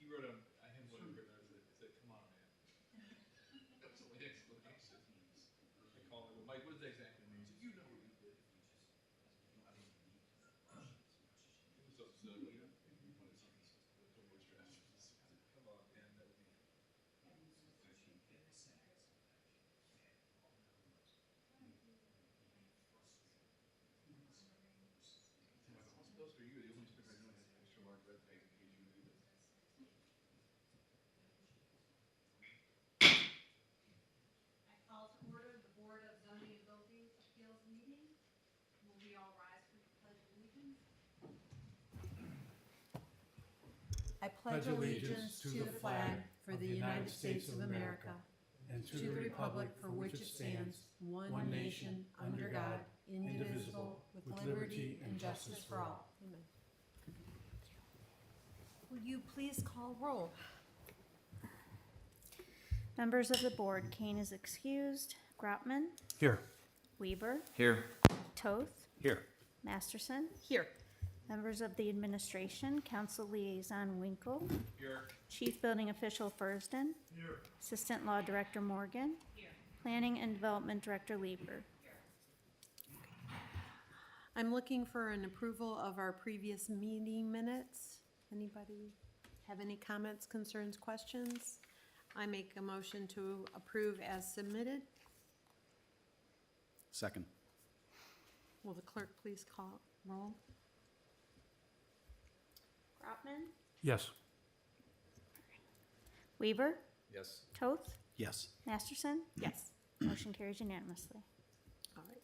He wrote on, I had one written out, it said, come on, man. That was the only explanation. I called him, Mike, what does that exactly mean? He said, you know what you did. It was upset, like, when it's the voice draft. Come on, man, that would be. How supposed are you? The only script I know has extra large red tape in case you read it. I call to order the Board of Zoning and Building Appeals meeting. Will we all rise for the Pledge of Allegiance? I pledge allegiance to the flag for the United States of America and to the republic for which it stands, one nation, under God, indivisible, with liberty and justice for all. Amen. Will you please call roll? Members of the board, Kane is excused. Groutman, Here. Weber, Here. Toth, Here. Masterson. Here. Members of the administration, Council Liaison Winkle, Here. Chief Building Official Fursden, Here. Assistant Law Director Morgan, Here. Planning and Development Director Lieber. I'm looking for an approval of our previous meeting minutes. Anybody have any comments, concerns, questions? I make a motion to approve as submitted. Second. Will the clerk please call roll? Groutman, Yes. Weber, Yes. Toth, Yes. Masterson. Yes. Motion carries unanimously. All right.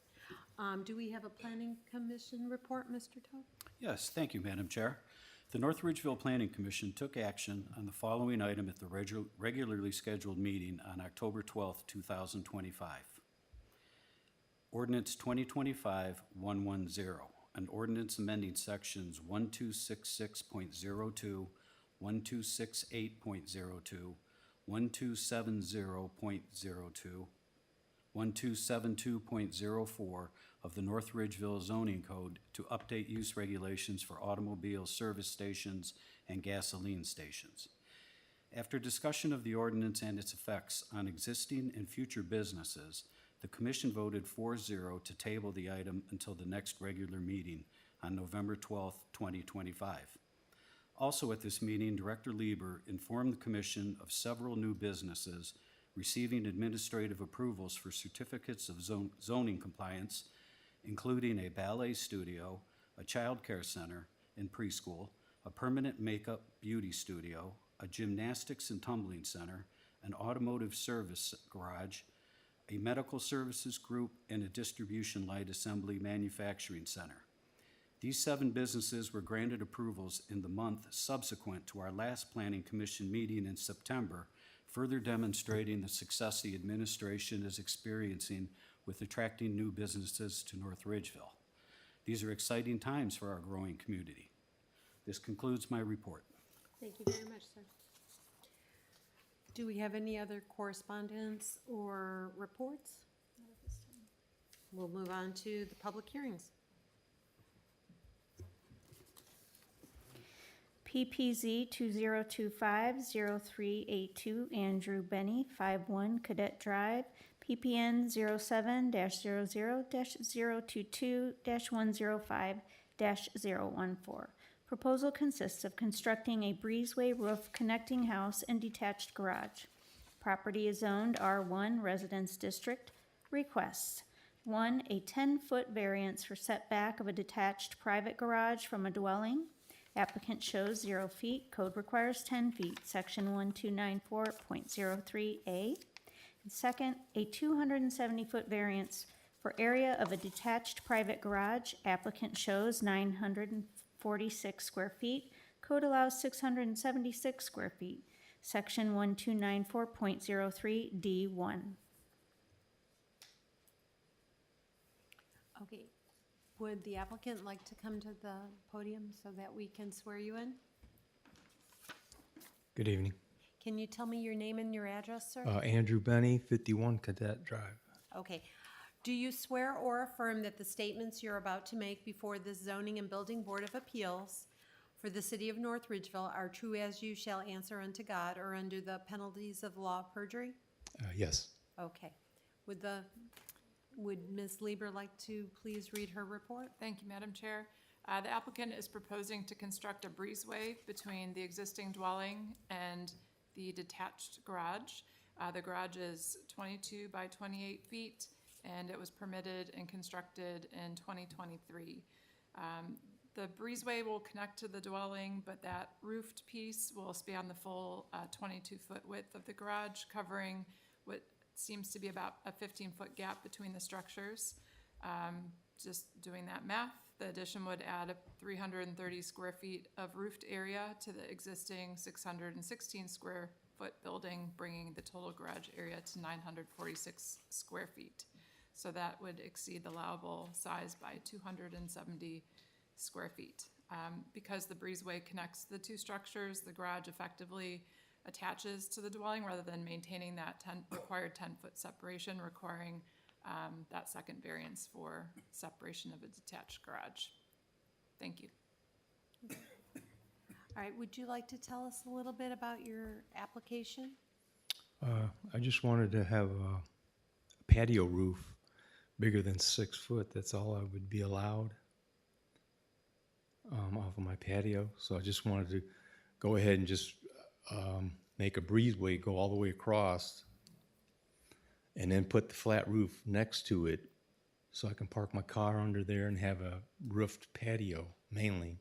Do we have a planning commission report, Mr. Toth? Yes, thank you, Madam Chair. The North Ridgeville Planning Commission took action on the following item at the regularly scheduled meeting on October 12th, 2025. Ordinance 2025-110, an ordinance amending sections 1266.02, 1268.02, 1270.02, 1272.04 of the North Ridgeville zoning code to update use regulations for automobile service stations and gasoline stations. After discussion of the ordinance and its effects on existing and future businesses, the Commission voted 4-0 to table the item until the next regular meeting on November 12th, 2025. Also at this meeting, Director Lieber informed the Commission of several new businesses receiving administrative approvals for certificates of zoning compliance, including a ballet studio, a child care center and preschool, a permanent makeup beauty studio, a gymnastics and tumbling center, an automotive service garage, a medical services group, and a distribution light assembly manufacturing center. These 7 businesses were granted approvals in the month subsequent to our last Planning Commission meeting in September, further demonstrating the success the administration is experiencing with attracting new businesses to North Ridgeville. These are exciting times for our growing community. This concludes my report. Thank you very much, sir. Do we have any other correspondence or reports? We'll move on to the public hearings. PPZ 2025-0382, Andrew Benny, 51 Cadet Drive, PPN 07-00-022-105-014. Proposal consists of constructing a breezeway roof connecting house and detached garage. Property is zoned R1 Residence District. Requests: 1. A 10-foot variance for setback of a detached private garage from a dwelling. Applicant shows 0 feet. Code requires 10 feet. Section 1294.03A. And second, a 270-foot variance for area of a detached private garage. Applicant shows 946 square feet. Code allows 676 square feet. Section 1294.03D1. Okay. Would the applicant like to come to the podium so that we can swear you in? Good evening. Can you tell me your name and your address, sir? Andrew Benny, 51 Cadet Drive. Okay. Do you swear or affirm that the statements you're about to make before the Zoning and Building Board of Appeals for the city of North Ridgeville are true as you shall answer unto God or under the penalties of the law of perjury? Yes. Okay. Would Ms. Lieber like to please read her report? Thank you, Madam Chair. The applicant is proposing to construct a breezeway between the existing dwelling and the detached garage. The garage is 22 by 28 feet, and it was permitted and constructed in 2023. The breezeway will connect to the dwelling, but that roofed piece will span the full 22-foot width of the garage, covering what seems to be about a 15-foot gap between the structures. Just doing that math, the addition would add 330 square feet of roofed area to the existing 616 square foot building, bringing the total garage area to 946 square feet. So that would exceed the allowable size by 270 square feet. Because the breezeway connects the two structures, the garage effectively attaches to the dwelling rather than maintaining that required 10-foot separation, requiring that second variance for separation of a detached garage. Thank you. All right, would you like to tell us a little bit about your application? I just wanted to have a patio roof bigger than 6 foot. That's all I would be allowed off of my patio. So I just wanted to go ahead and just make a breezeway go all the way across and then put the flat roof next to it so I can park my car under there and have a roofed patio mainly.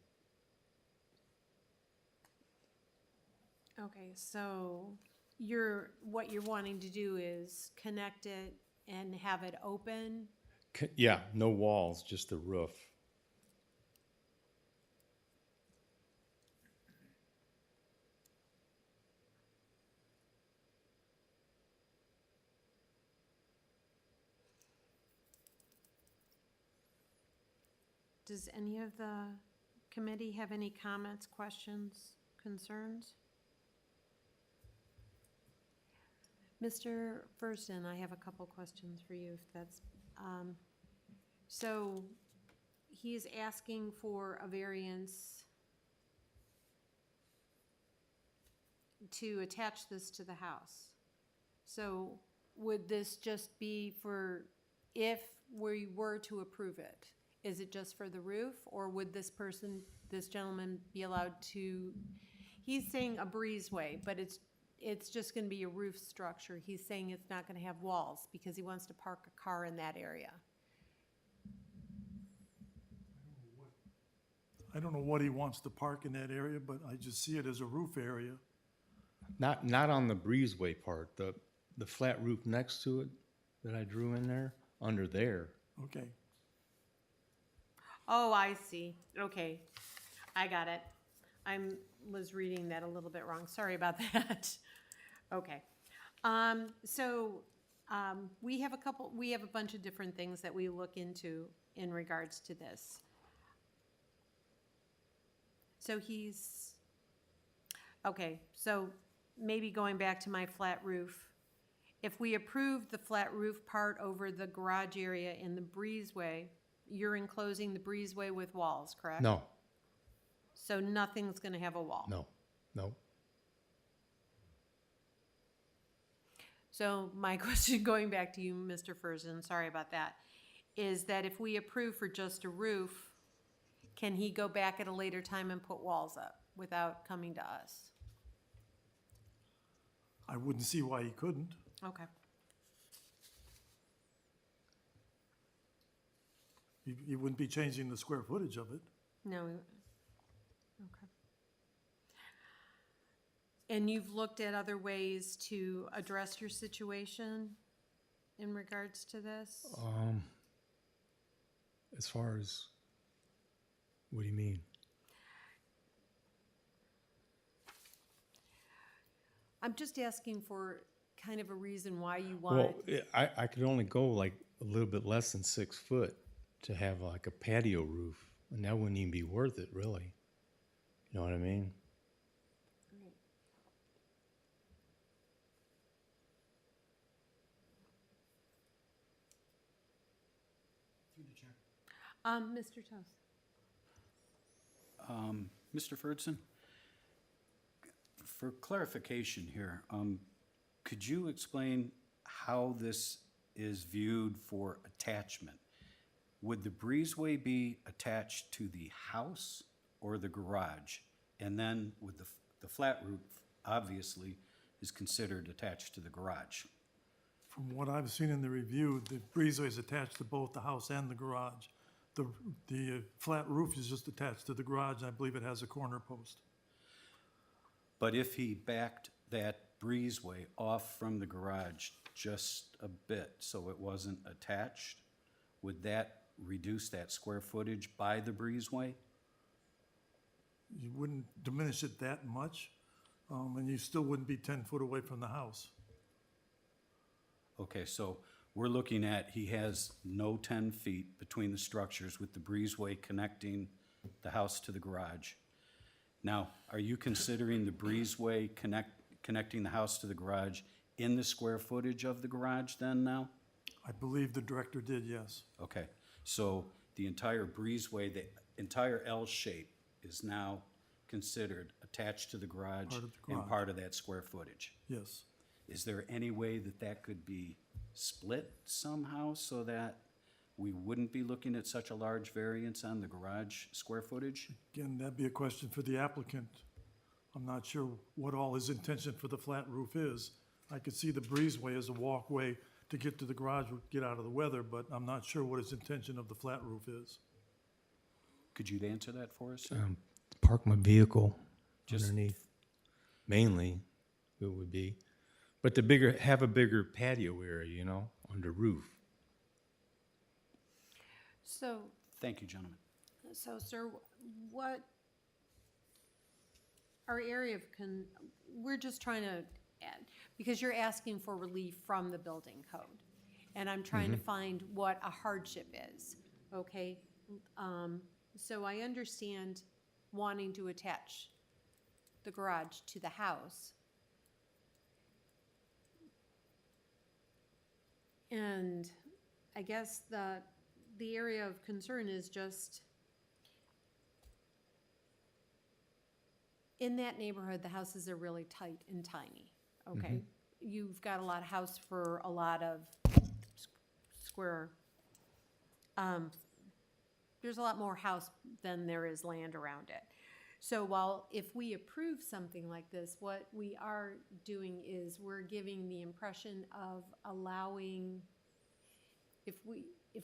Okay, so what you're wanting to do is connect it and have it open? Yeah, no walls, just the roof. Does any of the committee have any comments, questions, concerns? Mr. Furston, I have a couple questions for you, if that's, so he's asking for a variance to attach this to the house. So would this just be for, if we were to approve it, is it just for the roof, or would this gentleman be allowed to, he's saying a breezeway, but it's just gonna be a roof structure. He's saying it's not gonna have walls because he wants to park a car in that area. I don't know what he wants to park in that area, but I just see it as a roof area. Not on the breezeway part, the flat roof next to it that I drew in there, under there. Okay. Oh, I see. Okay, I got it. Was reading that a little bit wrong. Sorry about that. Okay. We have a bunch of different things that we look into in regards to this. So so maybe going back to my flat roof, if we approve the flat roof part over the garage area in the breezeway, you're enclosing the breezeway with walls, correct? No, So nothing's gonna have a wall? no. So my question, going back to you, Mr. Furston, sorry about that, is that if we approve for just a roof, can he go back at a later time and put walls up without coming to us? I wouldn't see why he couldn't. Okay. He wouldn't be changing the square footage of it. No, okay. And you've looked at other ways to address your situation in regards to this? As far as, what do you mean? I'm just asking for kind of a reason why you Well, want, I could only go like a little bit less than 6 foot to have like a patio roof, and that wouldn't even be worth it, really. You know what I mean? Through the chair. Mr. Toth. Mr. Ferdson, for clarification here, could you explain how this is viewed for attachment? Would the breezeway be attached to the house or the garage? And then would the flat roof, obviously, is considered attached to the garage? From what I've seen in the review, the breezeway is attached to both the house and the garage. The flat roof is just attached to the garage, and I believe it has a corner post. But if he backed that breezeway off from the garage just a bit so it wasn't attached, would that reduce that square footage by the breezeway? You wouldn't diminish it that much, and you still wouldn't be 10 foot away from the house. Okay, so we're looking at, he has no 10 feet between the structures with the breezeway connecting the house to the garage. Now, are you considering the breezeway connecting the house to the garage in the square footage of the garage then now? I believe the director did, yes. Okay, so the entire breezeway, the entire L shape is now considered attached to the garage Part of the and garage. part of that square footage. Yes. Is there any way that that could be split somehow so that we wouldn't be looking at such a large variance on the garage square footage? Again, that'd be a question for the applicant. I'm not sure what all his intention for the flat roof is. I could see the breezeway as a walkway to get to the garage, get out of the weather, but I'm not sure what his intention of the flat roof is. Could you answer that for us, sir? Park my vehicle Just- underneath, mainly, it would be. But have a bigger patio area, you know, under roof. So, Thank you, gentlemen. sir, what, our area of we're just trying to add, because you're asking for relief from the building code. And I'm trying to find what a hardship is, okay? So I understand wanting to attach the garage to the house. And I guess the area of concern is just, in that neighborhood, the houses are really tight and tiny, okay? You've got a lot of house for a lot of square, there's a lot more house than there is land around it. So while if we approve something like this, what we are doing is we're giving the impression of allowing, if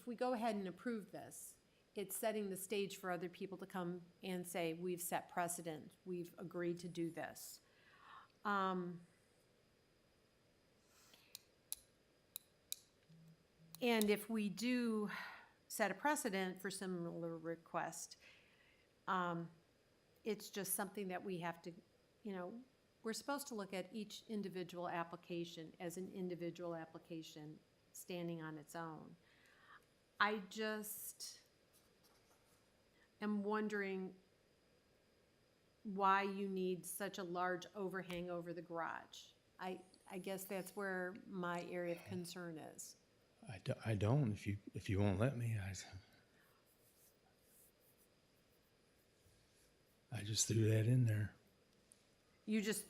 we go ahead and approve this, it's setting the stage for other people to come and say, we've set precedent, we've agreed to do this. And if we do set a precedent for similar request, it's just something that we have to, we're supposed to look at each individual application as an individual application standing on its own. I just am wondering why you need such a large overhang over the garage. I guess that's where my area of concern is. I don't, if you won't let me, I just threw that in there. You just,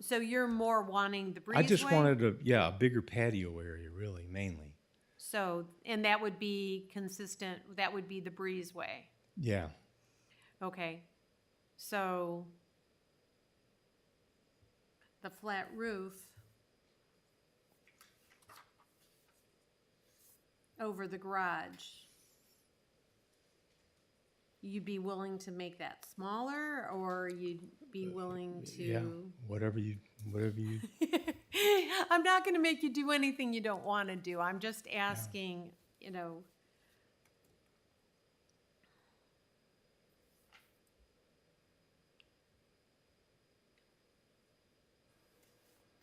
so you're more wanting the breezeway? I just wanted a bigger patio area, really, mainly. So, and that would be consistent, that would be the breezeway. Yeah, Okay. So the flat roof over the garage, you'd be willing to make that smaller, or you'd be willing to? yeah, whatever you. I'm not going to make you do anything you don't want to do. I'm just asking,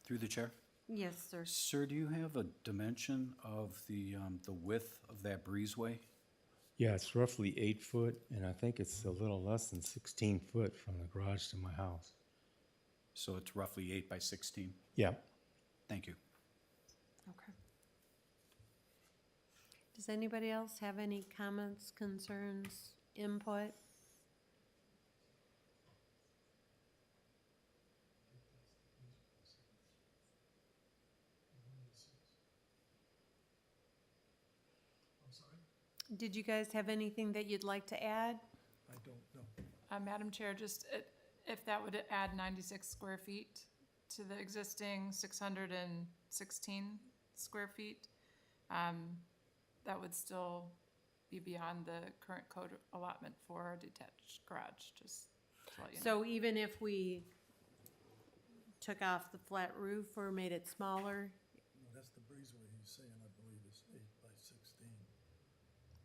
Through the chair? Yes, sir. Sir, do you have a dimension of the width of that breezeway? Yeah, it's roughly 8 foot, and I think it's a little less than 16 foot from the garage to my house. So it's roughly 8 by 16? Yeah. Thank you. Okay. Does anybody else have any comments, concerns, input? Did you guys have anything that you'd like to add? I don't know. Madam Chair, just if that would add 96 square feet to the existing 616 square feet, that would still be beyond the current code allotment for a detached garage, just to let you know. So even if we took off the flat roof or made it smaller, No, that's the breezeway he's saying, I believe, is 8 by 16.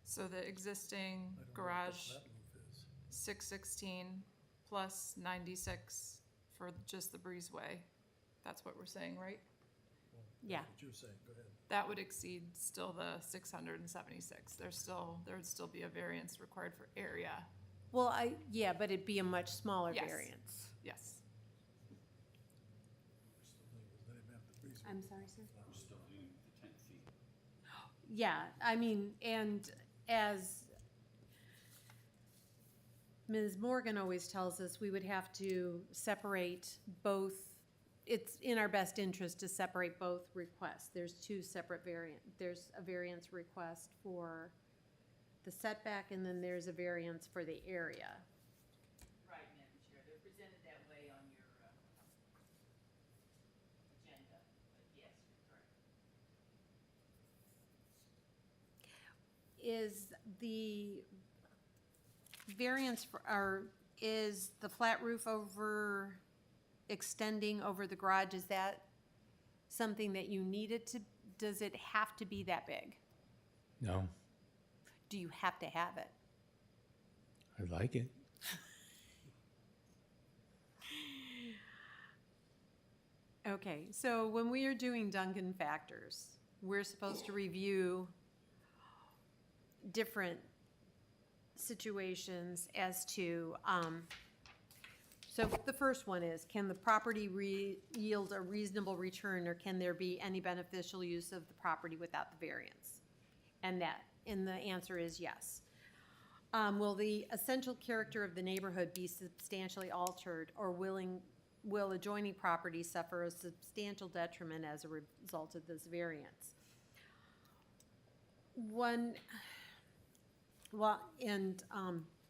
So the existing I don't know what the garage, flat roof is. 616 plus 96 for just the breezeway. That's what we're saying, right? Well, Yeah. That's what you're saying, go ahead. That would exceed still the 676. There would still be a variance required for area. well, yeah, but it'd be a much smaller Yes. variance. Yes. Let him have the breezeway. I'm sorry, sir? We're still doing the 10 feet. Yeah, I mean, and as Ms. Morgan always tells us, we would have to separate both. It's in our best interest to separate both requests. There's two separate there's a variance request for the setback, and then there's a variance for the area. Right, Madam Chair, they're presented that way on your agenda, but yes, you're correct. Is the variance is the flat roof over extending over the garage, is that something that you needed to, does it have to be that big? No, Do you have to have it? I like it. Okay, so when we are doing Duncan factors, we're supposed to review different situations as to, so the first one is, can the property yield a reasonable return, or can there be any beneficial use of the property without the variance? And the answer is yes. Will the essential character of the neighborhood be substantially altered, or will adjoining properties suffer a substantial detriment as a result of this variance?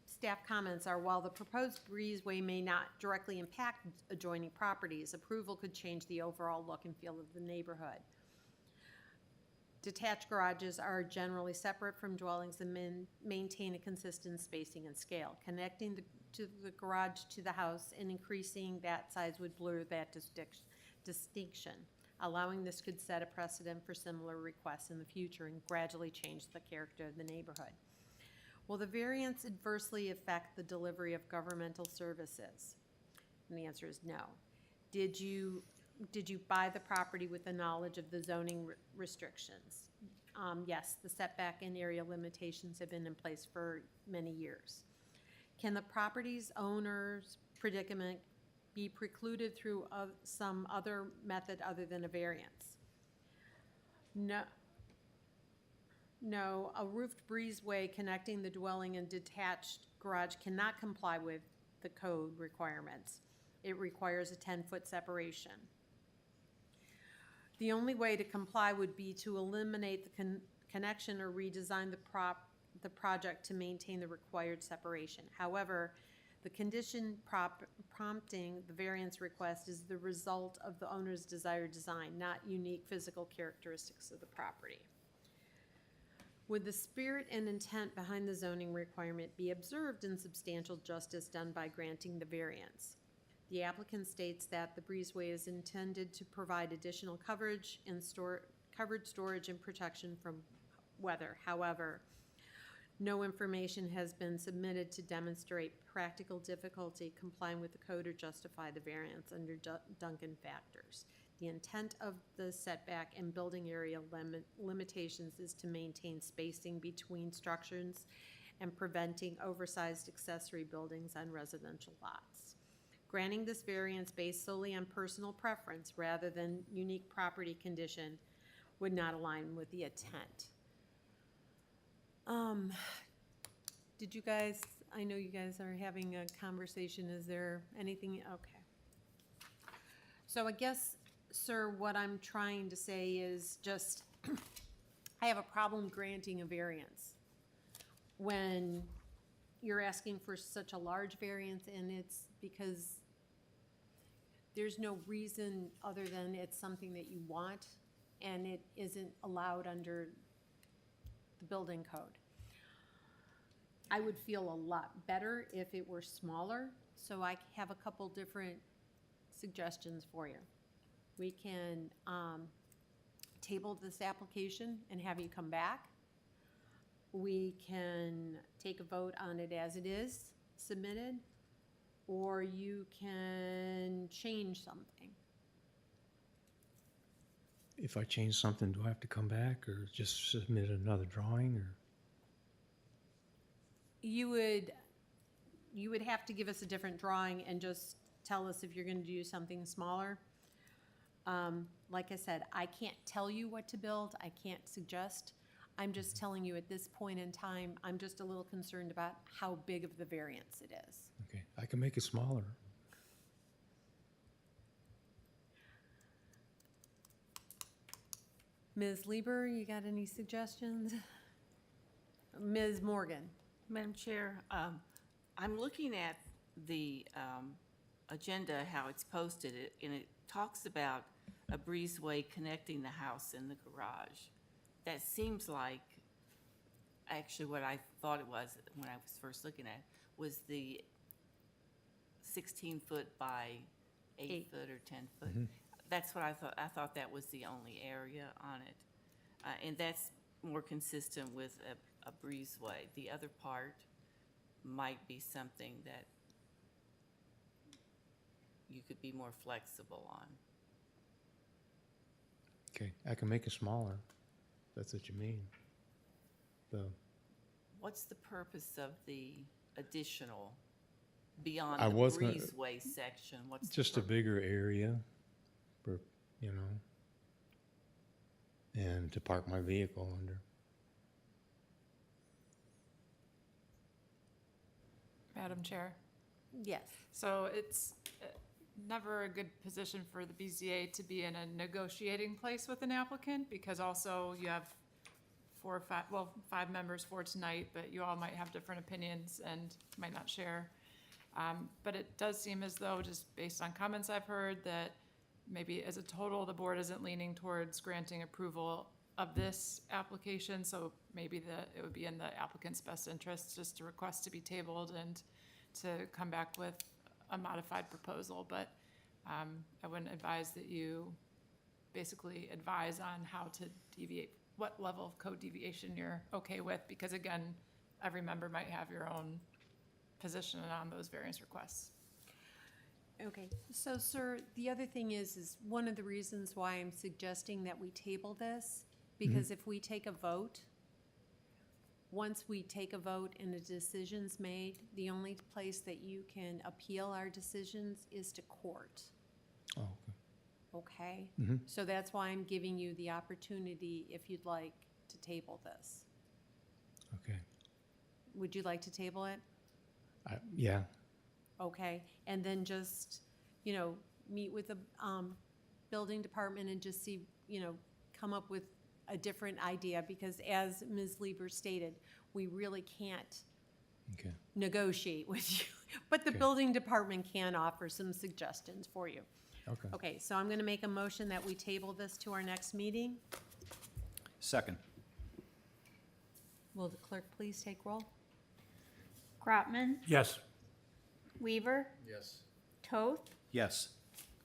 Staff comments are, while the proposed breezeway may not directly impact adjoining properties, approval could change the overall look and feel of the neighborhood. Detached garages are generally separate from dwellings and maintain a consistent spacing and scale. Connecting the garage to the house and increasing that size would blur that distinction. Allowing this could set a precedent for similar requests in the future and gradually change the character of the neighborhood. Will the variance adversely affect the delivery of governmental services? And the answer is no. Did you buy the property with the knowledge of the zoning restrictions? Yes, the setback and area limitations have been in place for many years. Can the property's owner's predicament be precluded through some other method other than a variance? No. No, a roofed breezeway connecting the dwelling and detached garage cannot comply with the code requirements. It requires a 10-foot separation. The only way to comply would be to eliminate the connection or redesign the project to maintain the required separation. However, the condition prompting the variance request is the result of the owner's desired design, not unique physical characteristics of the property. Would the spirit and intent behind the zoning requirement be observed in substantial justice done by granting the variance? The applicant states that the breezeway is intended to provide additional coverage and covered storage and protection from weather. However, no information has been submitted to demonstrate practical difficulty complying with the code or justify the variance under Duncan factors. The intent of the setback and building area limitations is to maintain spacing between structures and preventing oversized accessory buildings on residential lots. Granting this variance based solely on personal preference rather than unique property condition would not align with the intent. Did you guys, I know you guys are having a conversation, is there anything, okay. So I guess, sir, what I'm trying to say is just, I have a problem granting a variance. when you're asking for such a large variance, and it's because there's no reason other than it's something that you want, and it isn't allowed under the building code. I would feel a lot better if it were smaller, so I have a couple different suggestions for you. We can table this application and have you come back. We can take a vote on it as it is submitted, or you can change something. If I change something, do I have to come back or just submit another drawing or? You would have to give us a different drawing and just tell us if you're gonna do something smaller. Like I said, I can't tell you what to build, I can't suggest. I'm just telling you at this point in time, I'm just a little concerned about how big of the variance it is. Okay, I can make it smaller. Ms. Lieber, you got any suggestions? Ms. Morgan? Madam Chair, I'm looking at the agenda, how it's posted, and it talks about a breezeway connecting the house and the garage. That seems like, actually what I thought it was when I was first looking at it, was the 16-foot by 8-foot or 10-foot. That's what I thought. I thought that was the only area on it. And that's more consistent with a breezeway. The other part might be something that you could be more flexible on. Okay, I can make it smaller. That's what you mean. What's the purpose of the additional, beyond I the was gonna- breezeway section? What's the Just a purpose? bigger area for, you know, and to park my vehicle under. Madam Chair. Yes. So it's never a good position for the BZA to be in a negotiating place with an applicant, because also you have 4 or 5, well, 5 members for tonight, but you all might have different opinions and might not share. But it does seem as though, just based on comments I've heard, that maybe as a total, the board isn't leaning towards granting approval of this application, so maybe it would be in the applicant's best interest just to request to be tabled and to come back with a modified proposal. But I wouldn't advise that you basically advise on how to deviate, what level of code deviation you're okay with, because again, every member might have your own position on those variance requests. Okay, so sir, the other thing is one of the reasons why I'm suggesting that we table this, because if we take a vote, once we take a vote and a decision's made, the only place that you can appeal our decisions is to court, Oh, okay? okay. So that's why I'm giving you the opportunity, if you'd like, to table this. Okay. Would you like to table it? Yeah, Okay, and then just, meet with the building department and just see, come up with a different idea, because as Ms. Lieber stated, we really can't okay. negotiate with you, but the Okay. building department can offer some suggestions for you. Okay. Okay, so I'm gonna make a motion that we table this to our next meeting. Second. Will the clerk please take roll? Crotman, Yes. Weaver, Yes. Toth, Yes.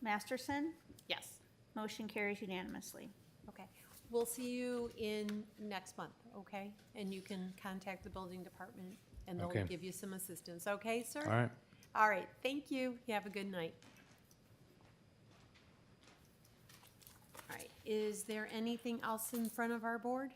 Masterson. Yes. Motion carries unanimously. Okay, we'll see you in next month, okay? And you can contact the building department and they'll Okay. give you some assistance, okay, sir? All right. All right, thank you. You have a good night. All right, is there anything else in front of our board?